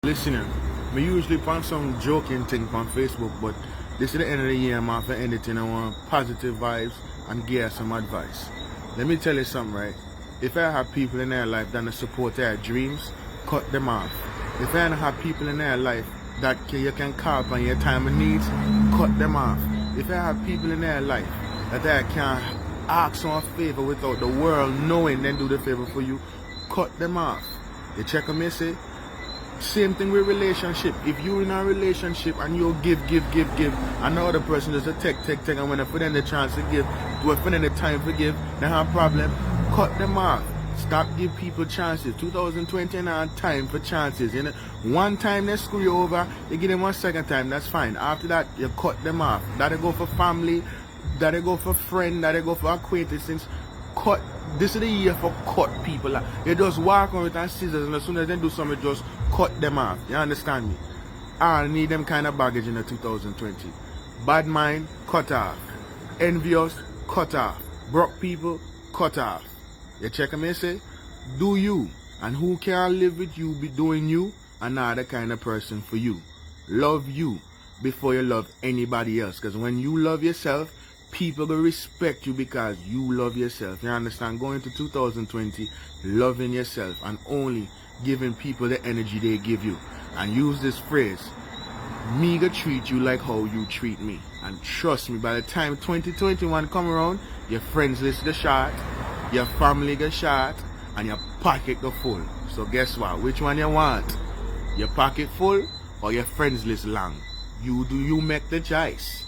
Listener, me usually find some joking thing on Facebook, but this is the end of the year, man. For anything, I want positive vibes and give some advice. Let me tell you something, right? If I have people in their life that support their dreams, cut them off. If I don't have people in their life that you can call upon your time of needs, cut them off. If I have people in their life that I can ask for a favor without the world knowing, then do the favor for you, cut them off. You check on me, say. Same thing with relationship. If you're in a relationship and you give, and the other person does a take, and when they put in the chance to give, do it for the time to give, they have a problem, cut them off. Stop give people chances. 2020 now time for chances. You know, one time they screw you over, you give them one second time, that's fine. After that, you cut them off. That'll go for family, that'll go for friend, that'll go for acquaintances. Cut. This is the year for cut people. You just walk on with and scissors, and as soon as they do something, just cut them off. You understand me? I need them kind of baggage in the 2020. Bad mind, cut off. Envious, cut off. Broke people, cut off. You check me, say, do you, and who can live with you be doing you, another kind of person for you. Love you before you love anybody else, because when you love yourself, people will respect you because you love yourself. You understand? Going to 2020, loving yourself and only giving people the energy they give you. And use this phrase, me gonna treat you like how you treat me. And trust me, by the time 2021 come around, your friends list the shot, your family get shot, and your pocket go full. So guess what? Which one you want? Your pocket full or your friends list long? You make the choice.